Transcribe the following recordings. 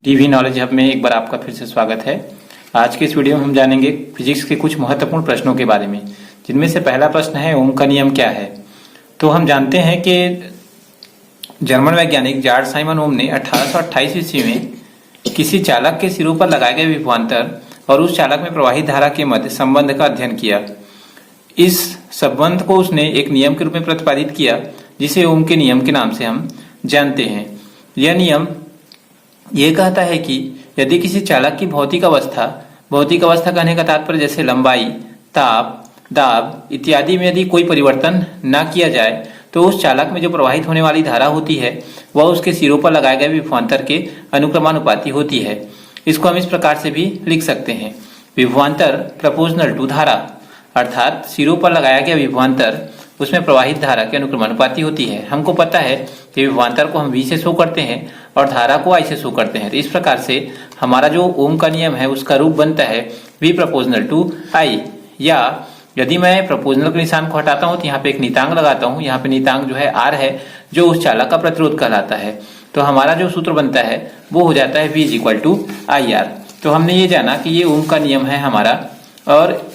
TV knowledge hub में एक बार आपका फिर से स्वागत है। आज के इस वीडियो में हम जानेंगे फिजिक्स के कुछ महत्वपूर्ण प्रश्नों के बारे में, जिनमें से पहला प्रश्न है ओम का नियम क्या है। तो हम जानते हैं कि जर्मन वैज्ञानिक जॉर्ज साइमन ओम ने 1828 ईस्वी में किसी चालक के सिरों पर लगाए गए विभवांतर और उस चालक में प्रवाहित धारा के मध्य संबंध का अध्ययन किया। इस संबंध को उसने एक नियम के रूप में प्रतिपादित किया, जिसे ओम के नियम के नाम से हम जानते हैं। यह नियम ये कहता है कि यदि किसी चालक की भौतिक अवस्था कहने का तात्पर्य जैसे लंबाई, ताप, दाब इत्यादि में यदि कोई परिवर्तन न किया जाए तो उस चालक में जो प्रवाहित होने वाली धारा होती है वह उसके सिरों पर लगाए गए विभवांतर के अनुक्रमानुपाती होती है। इसको हम इस प्रकार से भी लिख सकते हैं, विभवांतर प्रोपोर्शनल टू धारा, अर्थात सिरों पर लगाया गया विभवांतर उसमें प्रवाहित धारा के अनुक्रमानुपाती होती है। हमको पता है कि विभवांतर को हम V से शो करते हैं और धारा को I से शो करते हैं। तो इस प्रकार से हमारा जो ओम का नियम है उसका रूप बनता है V प्रोपोर्शनल टू I। या यदि मैं प्रोपोर्शनल के निशान को हटाता हूं तो यहाँ पे एक नियतांक लगाता हूं। यहाँ पे नियतांक जो है R है, जो उस चालक का प्रतिरोध कहलाता है। तो हमारा जो सूत्र बनता है वो हो जाता है V इक्वल टू IR। तो हमने ये जाना कि ये ओम का नियम है हमारा, और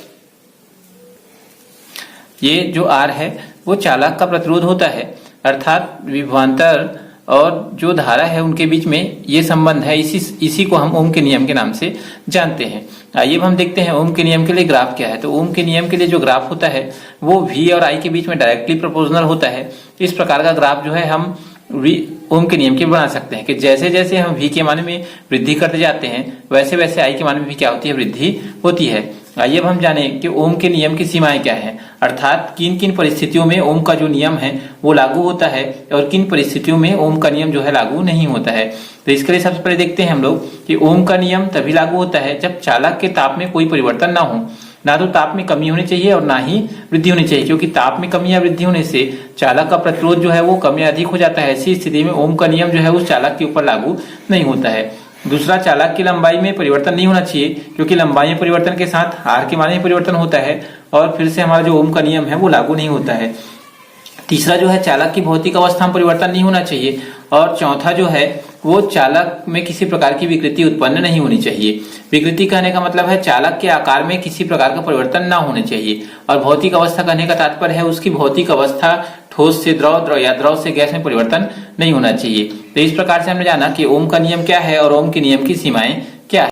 ये जो R है वो चालक का प्रतिरोध होता है, अर्थात विभवांतर और जो धारा है उनके बीच में ये संबंध है। इसी को हम ओम के नियम के नाम से जानते हैं। आइए हम देखते हैं ओम के नियम के लिए ग्राफ क्या है। तो ओम के नियम के लिए जो ग्राफ होता है वो V और I के बीच में डायरेक्टली प्रोपोर्शनल होता है। इस प्रकार का ग्राफ जो है हम ओम के नियम के बना सकते हैं कि जैसे जैसे हम V के मान में वृद्धि करते जाते हैं वैसे वैसे I के मान में भी क्या होती है, वृद्धि होती है। आइए अब हम जाने कि ओम के नियम की सीमाएं क्या हैं, अर्थात किन किन परिस्थितियों में ओम का जो नियम है वो लागू होता है और किन परिस्थितियों में ओम का नियम जो है लागू नहीं होता है। तो इसके लिए सबसे पहले देखते हैं हम लोग कि ओम का नियम तभी लागू होता है जब चालक के ताप में कोई परिवर्तन ना हो। ना तो ताप में कमी होनी चाहिए और ना ही वृद्धि होनी चाहिए, क्योंकि ताप में कमी या वृद्धि होने से चालक का प्रतिरोध जो है वो कम या अधिक हो जाता है। ऐसी स्थिति में ओम का नियम जो है उस चालक के ऊपर लागू नहीं होता है। दूसरा, चालक की लंबाई में परिवर्तन नहीं होना चाहिए, क्योंकि लंबाई में परिवर्तन के साथ R के मान में परिवर्तन होता है और फिर से हमारा जो ओम का नियम है वो लागू नहीं होता है। तीसरा जो है, चालक की भौतिक अवस्था में परिवर्तन नहीं होना चाहिए। और चौथा जो है वो चालक में किसी प्रकार की विकृति उत्पन्न नहीं होनी चाहिए। विकृति कहने का मतलब है चालक के आकार में किसी प्रकार का परिवर्तन ना होने चाहिए। और भौतिक अवस्था कहने का तात्पर्य है उसकी भौतिक अवस्था ठोस से द्रव या द्रव से गैस में परिवर्तन नहीं होना चाहिए। तो इस प्रकार से हमने जाना कि ओम का नियम क्या है और ओम के नियम की सीमाएं क्या है।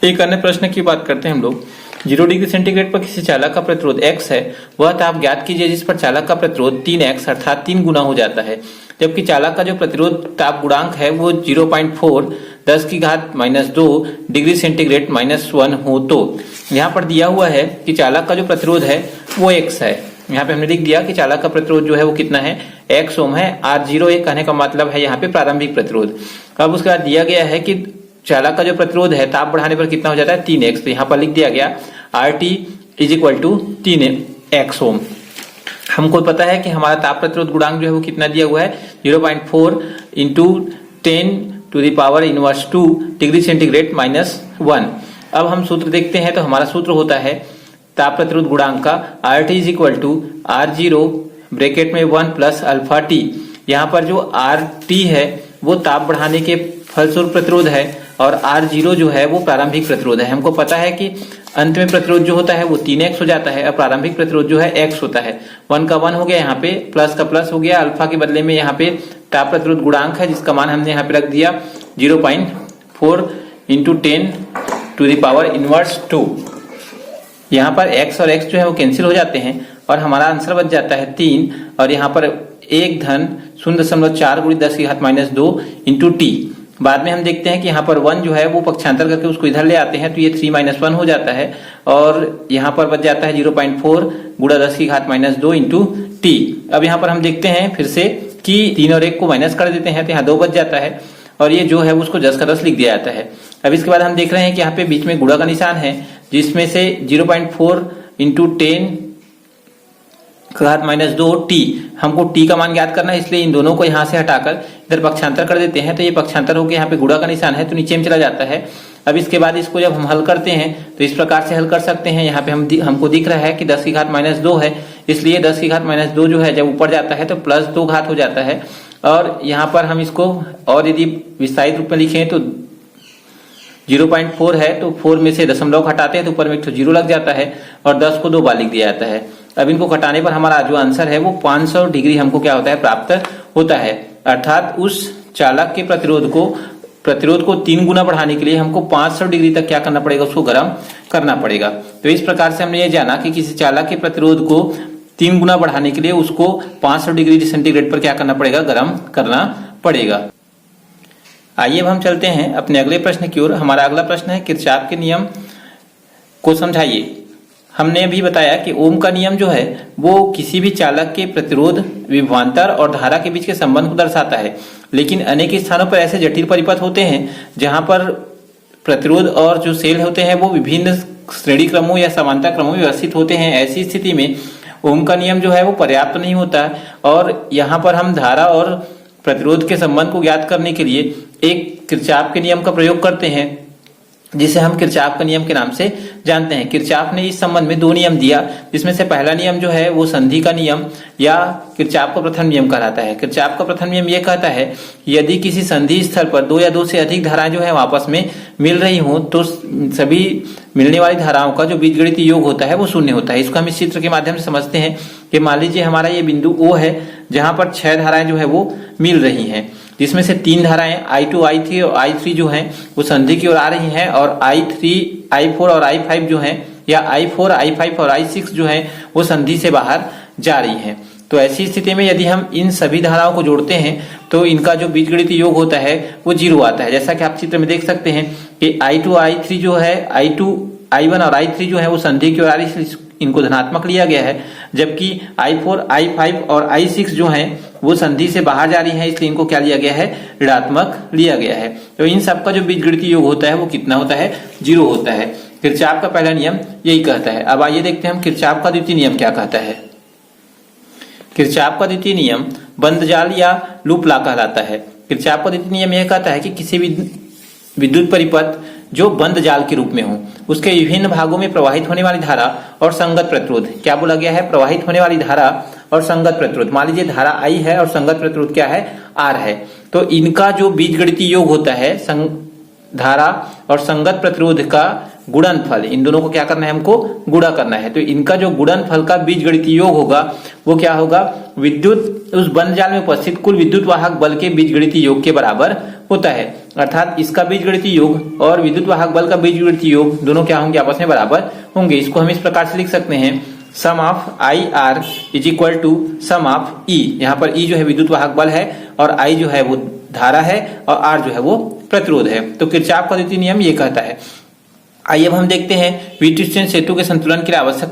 एक अन्य प्रश्न की बात करते हैं हम लोग। 0 डिग्री सेंटीग्रेड पर किसी चालक का प्रतिरोध X है, वह ताप ज्ञात कीजिए जिस पर चालक का प्रतिरोध 3X अर्थात 3 गुना हो जाता है, जबकि चालक का जो प्रतिरोध ताप गुणांक है वो 0.4 10⁻² डिग्री सेंटीग्रेड -1 हो। तो यहाँ पर दिया हुआ है कि चालक का जो प्रतिरोध है वो X है। यहाँ पे हमने लिख दिया कि चालक का प्रतिरोध जो है वो कितना है, X ओम है। R0 कहने का मतलब है यहाँ पे प्रारंभिक प्रतिरोध। अब उसके बाद दिया गया है कि चालक का जो प्रतिरोध है ताप बढ़ाने पर कितना हो जाता है, 3X। तो यहाँ पर लिख दिया गया RT = 3X ओम। हमको पता है कि हमारा ताप प्रतिरोध गुणांक जो है वो कितना दिया हुआ है, 0.4 × 10⁻² डिग्री सेंटीग्रेड -1। अब हम सूत्र देखते हैं। तो हमारा सूत्र होता है ताप प्रतिरोध गुणांक का RT = R0 ब्रैकेट में 1 + αT। यहाँ पर जो RT है वो ताप बढ़ाने के फलस्वरूप प्रतिरोध है और R0 जो है वो प्रारंभिक प्रतिरोध है। हमको पता है कि अंत में प्रतिरोध जो होता है वो 3X हो जाता है और प्रारंभिक प्रतिरोध जो है X होता है। 1 का 1 हो गया, यहाँ पे प्लस का प्लस हो गया, अल्फा के बदले में यहाँ पे ताप प्रतिरोध गुणांक है जिसका मान हमने यहाँ पे रख दिया 0.4 × 10⁻²। यहाँ पर X और X जो है वो कैंसिल हो जाते हैं और हमारा आंसर बच जाता है 3, और यहाँ पर 1 धन 0.4 × 10⁻² × T। बाद में हम देखते हैं कि यहाँ पर 1 जो है वो पक्षांतर करके उसको इधर ले आते हैं तो ये 3 - 1 हो जाता है और यहाँ पर बच जाता है 0.4 × 10⁻² × T। अब यहाँ पर हम देखते हैं फिर से कि 3 और 1 को माइनस कर देते हैं तो यहाँ 2 बच जाता है और ये जो है उसको 10 का 10 लिख दिया जाता है। अब इसके बाद हम देख रहे हैं कि यहाँ पे बीच में गुणा का निशान है, जिसमें से 0.4 × 10⁻² T, हमको T का मान ज्ञात करना है, इसलिए इन दोनों को यहाँ से हटाकर इधर पक्षांतर कर देते हैं। तो ये पक्षांतर होकर यहाँ पे गुणा का निशान है तो नीचे में चला जाता है। अब इसके बाद इसको जब हम हल करते हैं तो इस प्रकार से हल कर सकते हैं। यहाँ पे हमको दिख रहा है कि 10⁻² है, इसलिए 10⁻² जो है जब ऊपर जाता है तो +2 घात हो जाता है और यहाँ पर हम इसको और यदि विस्तारित रूप में लिखें तो 0.4 है, तो 4 में से दशमलव हटाते हैं तो ऊपर में एक तो 0 लग जाता है और 10 को 2 बार लिख दिया जाता है। अब इनको घटाने पर हमारा जो आंसर है वो 500 डिग्री हमको क्या होता है, प्राप्त होता है। अर्थात उस चालक के प्रतिरोध को 3 गुना बढ़ाने के लिए हमको 500 डिग्री तक क्या करना पड़ेगा, उसको गर्म करना पड़ेगा। तो इस प्रकार से हमने ये जाना कि किसी चालक के प्रतिरोध को 3 गुना बढ़ाने के लिए उसको 500 डिग्री सेंटीग्रेड पर क्या करना पड़ेगा, गर्म करना पड़ेगा। आइए अब हम चलते हैं अपने अगले प्रश्न की ओर। हमारा अगला प्रश्न है, किरचॉफ के नियम को समझाइए। हमने अभी बताया कि ओम का नियम जो है वो किसी भी चालक के प्रतिरोध, विभवांतर और धारा के बीच के संबंध को दर्शाता है, लेकिन अनेक स्थानों पर ऐसे जटिल परिपथ होते हैं जहां पर प्रतिरोध और जो सेल होते हैं वो विभिन्न श्रेणी क्रमों या समांतर क्रमों में व्यवस्थित होते हैं। ऐसी स्थिति में ओम का नियम जो है वो पर्याप्त नहीं होता और यहाँ पर हम धारा और प्रतिरोध के संबंध को ज्ञात करने के लिए एक किरचॉफ के नियम का प्रयोग करते हैं, जिसे हम किरचॉफ के नियम के नाम से जानते हैं। किरचॉफ ने इस संबंध में 2 नियम दिया, जिसमें से पहला नियम जो है वो संधि का नियम या किरचॉफ का प्रथम नियम कहलाता है। किरचॉफ का प्रथम नियम ये कहता है कि यदि किसी संधि स्थल पर 2 या 2 से अधिक धाराएं जो है आपस में मिल रही हों तो सभी मिलने वाली धाराओं का जो बीजगणितीय योग होता है वो शून्य होता है। इसको हम इस चित्र के माध्यम से समझते हैं कि मान लीजिए हमारा ये बिंदु O है जहां पर 6 धाराएं जो है वो मिल रही हैं, जिसमें से 3 धाराएं I2, I3 और I3 जो हैं वो संधि की ओर आ रही हैं और I3, I4 और I5 जो हैं या I4, I5 और I6 जो हैं वो संधि से बाहर जा रही हैं। तो ऐसी स्थिति में यदि हम इन सभी धाराओं को जोड़ते हैं तो इनका जो बीजगणितीय योग होता है वो 0 आता है। जैसा कि आप चित्र में देख सकते हैं कि I2, I3 जो है, I2, I1 और I3 जो है वो संधि की ओर आ रही है, इनको धनात्मक लिया गया है, जबकि I4, I5 और I6 जो हैं वो संधि से बाहर जा रही है, इसलिए इनको क्या लिया गया है, ऋणात्मक लिया गया है। तो इन सब का जो बीजगणितीय योग होता है वो कितना होता है, 0 होता है। किरचॉफ का पहला नियम यही कहता है। अब आइए देखते हैं हम किरचॉफ का द्वितीय नियम क्या कहता है। किरचॉफ का द्वितीय नियम बंद जाल या लूप लॉ कहलाता है। किरचॉफ का द्वितीय नियम यह कहता है कि किसी भी विद्युत परिपथ जो बंद जाल के रूप में हो, उसके विभिन्न भागों में प्रवाहित होने वाली धारा और संगत प्रतिरोध, क्या बोला गया है, प्रवाहित होने वाली धारा और संगत प्रतिरोध। मान लीजिए धारा I है और संगत प्रतिरोध क्या है, R है, तो इनका जो बीजगणितीय योग होता है धारा और संगत प्रतिरोध का गुणनफल, इन दोनों को क्या करना है, हमको गुणा करना है। तो इनका जो गुणनफल का बीजगणितीय योग होगा वो क्या होगा, विद्युत उस बंद जाल में उपस्थित कुल विद्युत वाहक बल के बीजगणितीय योग के बराबर होता है। अर्थात इसका बीजगणितीय योग और विद्युत वाहक बल का बीजगणितीय योग दोनों क्या होंगे, आपस में बराबर होंगे। इसको हम इस प्रकार से लिख सकते हैं, sum of I R is equal to sum of E. यहाँ पर ई जो है विद्युत वाहक बल है और आई जो है वो धारा है और आर जो है वो प्रतिरोध है। तो किरचॉफ का द्वितीय नियम ये कहता है। आइए अब हम देखते हैं व्हीटस्टोन सेतु के संतुलन के लिए आवश्यक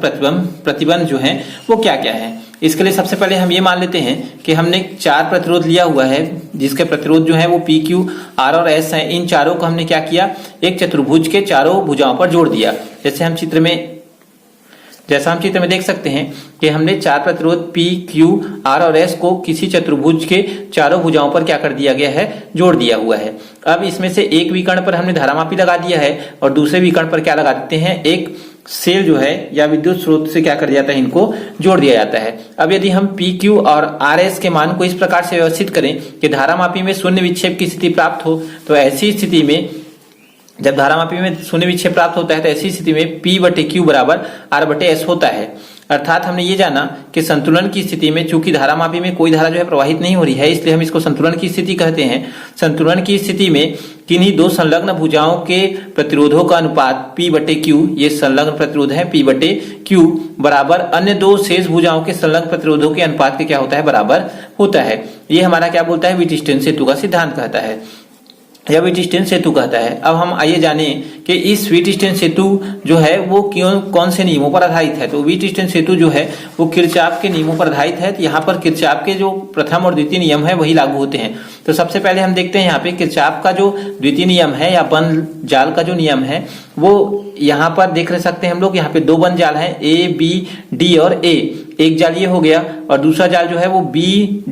प्रतिबंध जो है वो क्या क्या है। इसके लिए सबसे पहले हम ये मान लेते हैं कि हमने 4 प्रतिरोध लिया हुआ है, जिसके प्रतिरोध जो है वो पी, क्यू, आर और एस है। इन चारों को हमने क्या किया, एक चतुर्भुज के चारों भुजाओं पर जोड़ दिया। जैसा हम चित्र में देख सकते हैं कि हमने 4 प्रतिरोध P, Q, R और S को किसी चतुर्भुज के चारों भुजाओं पर क्या कर दिया गया है, जोड़ दिया हुआ है। अब इसमें से एक विकर्ण पर हमने धारामापी लगा दिया है और दूसरे विकर्ण पर क्या लगा देते हैं, एक सेल जो है या विद्युत स्रोत से क्या कर जाता है, इनको जोड़ दिया जाता है। अब यदि हम P, Q और R, S के मान को इस प्रकार से व्यवस्थित करें कि धारामापी में शून्य विक्षेप की स्थिति प्राप्त हो, तो ऐसी स्थिति में जब धारामापी में शून्य विक्षेप प्राप्त होता है तो ऐसी स्थिति में P बटे Q बराबर R बटे S होता है। अर्थात हमने ये जाना कि संतुलन की स्थिति में चूंकि धारामापी में कोई धारा जो है प्रवाहित नहीं हो रही है, इसलिए हम इसको संतुलन की स्थिति कहते हैं। संतुलन की स्थिति में किन्हीं 2 संलग्न भुजाओं के प्रतिरोधों का अनुपात P बटे Q, ये संलग्न प्रतिरोध है P बटे Q बराबर अन्य 2 शेष भुजाओं के संलग्न प्रतिरोधों के अनुपात के क्या होता है, बराबर होता है। ये हमारा क्या बोलता है, व्हीटस्टोन सेतु का सिद्धांत कहता है या व्हीटस्टोन सेतु कहता है। अब हम आइए जाने कि इस व्हीटस्टोन सेतु जो है वो कौन से नियमों पर आधारित है। तो व्हीटस्टोन सेतु जो है वो किरचॉफ के नियमों पर आधारित है। तो यहाँ पर किरचॉफ के जो प्रथम और द्वितीय नियम है वही लागू होते हैं। तो सबसे पहले हम देखते हैं यहाँ पे किरचॉफ का जो द्वितीय नियम है या बंद जाल का जो नियम है वो यहाँ पर देख सकते हैं हम लोग। यहाँ पे 2 बंद जाल हैं, A, B, D और A। एक जाल ये हो गया और दूसरा जाल जो है वो B,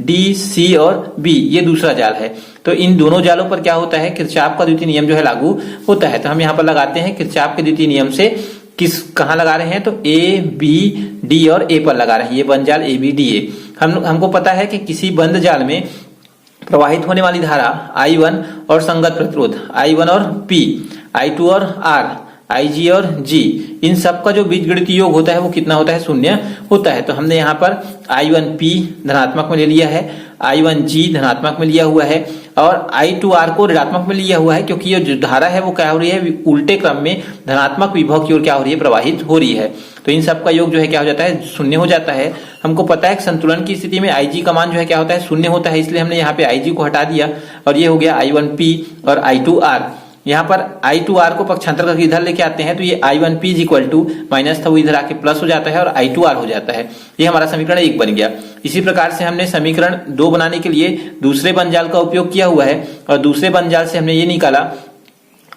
D, C और B, ये दूसरा जाल है। तो इन दोनों जालों पर क्या होता है, किरचॉफ का द्वितीय नियम जो है लागू होता है। तो हम यहाँ पर लगाते हैं किरचॉफ के द्वितीय नियम से कहाँ लगा रहे हैं, तो A, B, D और A पर लगा रहे हैं। ये बंद जाल A, B, D, A। हमको पता है कि किसी बंद जाल में प्रवाहित होने वाली धारा I1 और संगत प्रतिरोध I1 और P, I2 और R, IG और G, इन सब का जो बीजगणितीय योग होता है वो कितना होता है? शून्य होता है। तो हमने यहाँ पर I1P धनात्मक में ले लिया है, I1G धनात्मक में लिया हुआ है और I2R को ऋणात्मक में लिया हुआ है, क्योंकि ये जो धारा है वो क्या हो रही है? उल्टे क्रम में धनात्मक विभव की ओर क्या हो रही है? प्रवाहित हो रही है। तो इन सब का योग जो है क्या हो जाता है? शून्य हो जाता है। हमको पता है कि संतुलन की स्थिति में IG का मान जो है क्या होता है? शून्य होता है, इसलिए हमने यहाँ पे IG को हटा दिया और ये हो गया I1P और I2R। यहाँ पर I2R को पक्षांतर करके इधर लेके आते हैं तो ये I1P is equal to minus था वो इधर आके प्लस हो जाता है और I2R हो जाता है। ये हमारा समीकरण 1 बन गया। इसी प्रकार से हमने समीकरण 2 बनाने के लिए दूसरे बंजाल का उपयोग किया हुआ है और दूसरे बंजाल से हमने ये निकाला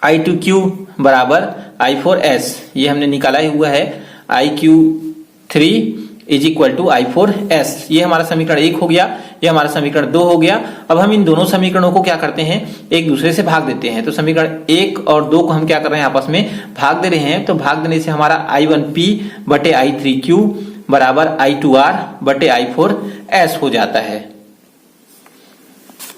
I2Q बराबर I4S, ये हमने निकाला हुआ है IQ3 is equal to I4S। ये हमारा समीकरण 1 हो गया, ये हमारा समीकरण 2 हो गया। अब हम इन दोनों समीकरणों को क्या करते हैं? एक दूसरे से भाग देते हैं। तो समीकरण 1 और 2 को हम क्या कर रहे हैं? आपस में भाग दे रहे हैं। तो भाग देने से हमारा I1P बटे I3Q बराबर I2R बटे I4S हो जाता है।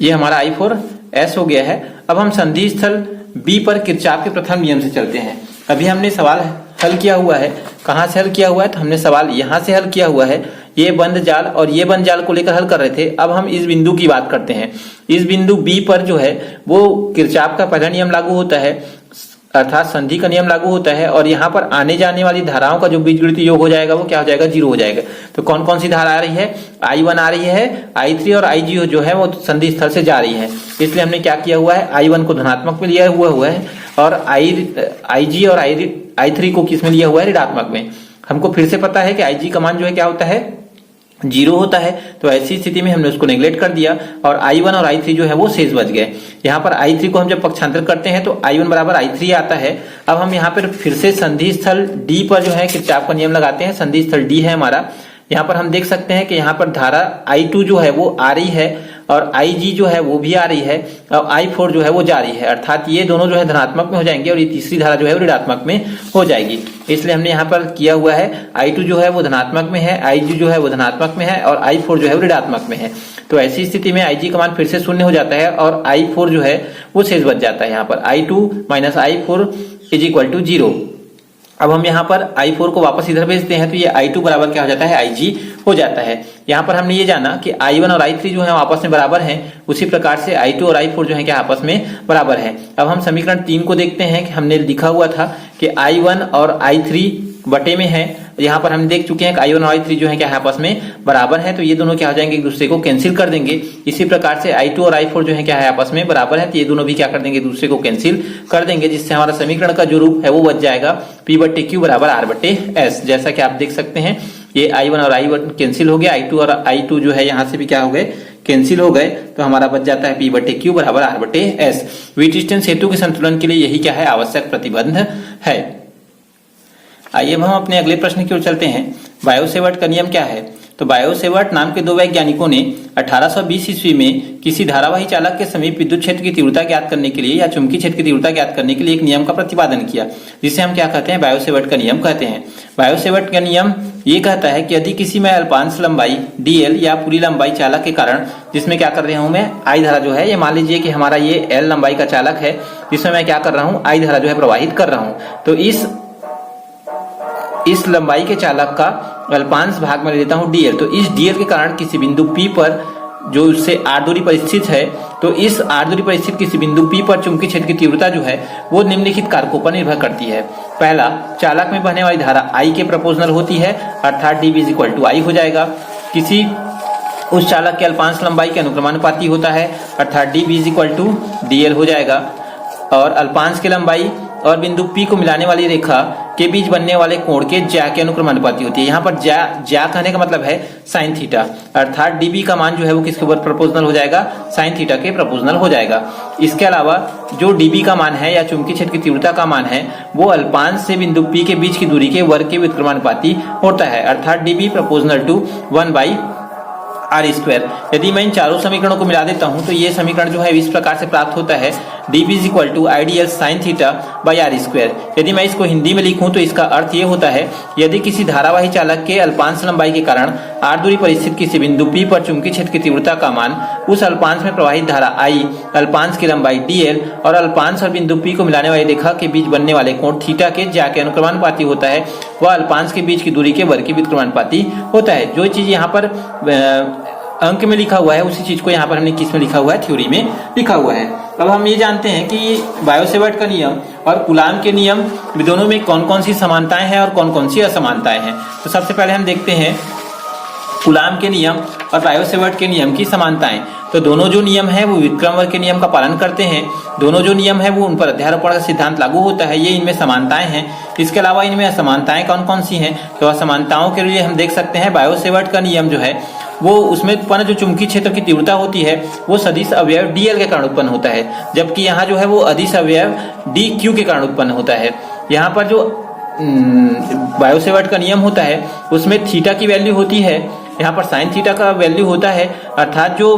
ये हमारा I4S हो गया है। अब हम संधि स्थल B पर किरचॉफ के प्रथम नियम से चलते हैं। अभी हमने सवाल हल किया हुआ है। कहां से हल किया हुआ है? तो हमने सवाल यहां से हल किया हुआ है। ये बंद जाल और ये बंद जाल को लेकर हल कर रहे थे। अब हम इस बिंदु की बात करते हैं। इस बिंदु B पर जो है वो किरचॉफ का पहला नियम लागू होता है, अर्थात संधि का नियम लागू होता है और यहाँ पर आने जाने वाली धाराओं का जो बीजगणितीय योग हो जाएगा वो क्या हो जाएगा? 0 हो जाएगा। तो कौन कौन सी धारा आ रही है? I1 आ रही है, I3 और IG जो है वो संधि स्थल से जा रही है। इसलिए हमने क्या किया हुआ है? I1 को धनात्मक में लिया हुआ है और IG और I3 को किस में लिया हुआ है? ऋणात्मक में। हमको फिर से पता है कि IG का मान जो है क्या होता है? 0 होता है। तो ऐसी स्थिति में हमने उसको नेग्लेक्ट कर दिया और I1 और I3 जो है वो शेष बच गए। यहाँ पर I3 को हम जब पक्षांतर करते हैं तो I1 बराबर I3 आता है। अब हम यहाँ पर फिर से संधि स्थल D पर जो है किरचॉफ का नियम लगाते हैं। संधि स्थल D है हमारा। यहाँ पर हम देख सकते हैं कि यहाँ पर धारा I2 जो है वो आ रही है और IG जो है वो भी आ रही है और I4 जो है वो जा रही है, अर्थात ये दोनों जो है धनात्मक में हो जाएंगे और ये तीसरी धारा जो है वो ऋणात्मक में हो जाएगी। इसलिए हमने यहाँ पर किया हुआ है I2 जो है वो धनात्मक में है, IG जो है वो धनात्मक में है और I4 जो है वो ऋणात्मक में है। तो ऐसी स्थिति में IG का मान फिर से शून्य हो जाता है और I4 जो है वो शेष बच जाता है। यहाँ पर I2 minus I4 is equal to 0। अब हम यहाँ पर I4 को वापस इधर भेजते हैं तो ये I2 बराबर क्या हो जाता है? IG हो जाता है। यहाँ पर हमने ये जाना कि I1 और I3 जो है आपस में बराबर हैं, उसी प्रकार से I2 और I4 जो है क्या आपस में बराबर है। अब हम समीकरण 3 को देखते हैं कि हमने लिखा हुआ था कि I1 और I3 बटे में है। यहाँ पर हम देख चुके हैं कि I1 और I3 जो है क्या है? आपस में बराबर है। तो ये दोनों क्या हो जाएंगे? एक दूसरे को कैंसिल कर देंगे। इसी प्रकार से I2 और I4 जो है क्या है? आपस में बराबर है। तो ये दोनों भी क्या कर देंगे? एक दूसरे को कैंसिल कर देंगे, जिससे हमारा समीकरण का जो रूप है वो बच जाएगा P बटे Q बराबर R बटे S। जैसा कि आप देख सकते हैं ये I1 और I1 कैंसिल हो गया, I2 और I2 जो है यहाँ से भी क्या हो गए? कैंसिल हो गए। तो हमारा बच जाता है P बटे Q बराबर R बटे S। व्हीटस्टोन सेतु के संतुलन के लिए यही क्या है? आवश्यक प्रतिबंध है। आइए हम अपने अगले प्रश्न की ओर चलते हैं। बायो-सेवर्ट का नियम क्या है? तो बायो-सेवर्ट नाम के 2 वैज्ञानिकों ने 1820 ईस्वी में किसी धारावाही चालक के समीप विद्युत क्षेत्र की तीव्रता ज्ञात करने के लिए या चुंबकीय क्षेत्र की तीव्रता ज्ञात करने के लिए एक नियम का प्रतिपादन किया, जिसे हम क्या कहते हैं? बायो-सेवर्ट का नियम कहते हैं। बायो-सेवर्ट का नियम ये कहता है कि यदि किसी में अल्पांश लंबाई dl या पूरी लंबाई चालक के कारण, जिसमें क्या कर रहा हूं मैं? I धारा जो है, ये मान लीजिए कि हमारा ये L लंबाई का चालक है जिसमें मैं क्या कर रहा हूँ? I धारा जो है प्रवाहित कर रहा हूँ। तो इस लंबाई के चालक का अल्पांश भाग में लेता हूं dl। तो इस dl के कारण किसी बिंदु P पर जो उससे r दूरी पर स्थित है, तो इस r दूरी पर स्थित किसी बिंदु P पर चुंबकीय क्षेत्र की तीव्रता जो है वो निम्नलिखित कारकों पर निर्भर करती है। पहला, चालक में बहने वाली धारा I के प्रोपोर्शनल होती है, अर्थात dB is equal to I हो जाएगा। किसी उस चालक के अल्पांश लंबाई के अनुक्रमानुपाती होता है, अर्थात dB is equal to dl हो जाएगा। और अल्पांश की लंबाई और बिंदु P को मिलाने वाली रेखा के बीच बनने वाले कोण के ज्या के अनुक्रमानुपाती होती है। यहाँ पर ज्या कहने का मतलब है साइन थीटा, अर्थात dB का मान जो है वो किसके ऊपर प्रोपोर्शनल हो जाएगा? साइन थीटा के प्रोपोर्शनल हो जाएगा। इसके अलावा जो dB का मान है या चुंबकीय क्षेत्र की तीव्रता का मान है वो अल्पांश से बिंदु P के बीच की दूरी के वर्ग के व्युत्क्रमानुपाती होता है, अर्थात dB प्रोपोर्शनल टू 1/r²। यदि मैं इन चारों समीकरणों को मिला देता हूं तो ये समीकरण जो है इस प्रकार से प्राप्त होता है dB is equal to IDL sin theta by r²। यदि मैं इसको हिंदी में लिखूं तो इसका अर्थ ये होता है, यदि किसी धारावाही चालक के अल्पांश लंबाई के कारण r दूरी पर स्थित किसी बिंदु P पर चुंबकीय क्षेत्र की तीव्रता का मान उस अल्पांश में प्रवाहित धारा I, अल्पांश की लंबाई dl और अल्पांश और बिंदु P को मिलाने वाली रेखा के बीच बनने वाले कोण थीटा के ज्या के अनुक्रमानुपाती होता है, वह अल्पांश के बीच की दूरी के वर्ग के व्युत्क्रमानुपाती होता है। जो चीज यहाँ पर अंक में लिखा हुआ है उसी चीज को यहाँ पर हमने किस में लिखा हुआ है, थ्योरी में लिखा हुआ है। अब हम ये जानते हैं कि बायो-सेवर्ट का नियम और कूलाम के नियम दोनों में कौन कौन सी समानताएं हैं और कौन कौन सी असमानताएं हैं। तो सबसे पहले हम देखते हैं कूलाम के नियम और बायो-सेवर्ट के नियम की समानताएं। तो दोनों जो नियम है वो व्युत्क्रमवर्ग के नियम का पालन करते हैं। दोनों जो नियम है वो उन पर अध्यारोपण का सिद्धांत लागू होता है। ये इनमें समानताएं हैं। इसके अलावा इनमें असमानताएं कौन कौन सी हैं, तो असमानताओं के लिए हम देख सकते हैं बायो-सेवर्ट का नियम जो है वो उसमें उत्पन्न जो चुंबकीय क्षेत्र की तीव्रता होती है वो सदिश अवयव dl के कारण उत्पन्न होता है, जबकि यहाँ जो है वो अदिश अवयव dq के कारण उत्पन्न होता है। यहाँ पर जो बायो-सेवर्ट का नियम होता है उसमें थीटा की वैल्यू होती है, यहाँ पर साइन थीटा का वैल्यू होता है, अर्थात जो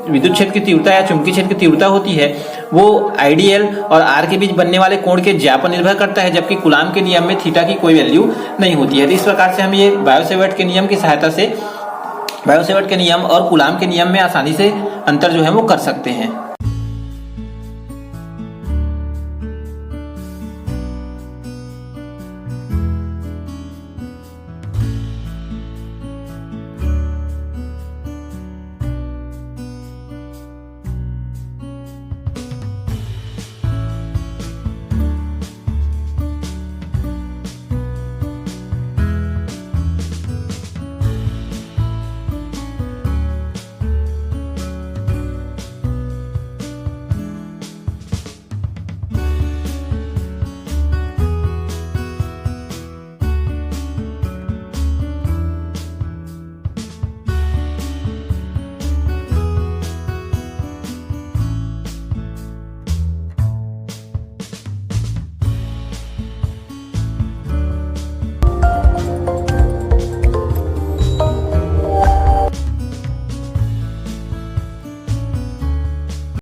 विद्युत क्षेत्र की तीव्रता या चुंबकीय क्षेत्र की तीव्रता होती है वो आइडियल और आर के बीच बनने वाले कोण के ज्या पर निर्भर करता है, जबकि कूलाम के नियम में थीटा की कोई वैल्यू नहीं होती है। तो इस प्रकार से हम ये बायो-सेवर्ट के नियम की सहायता से बायो-सेवर्ट के नियम और कूलाम के नियम में आसानी से अंतर जो है वो कर सकते हैं।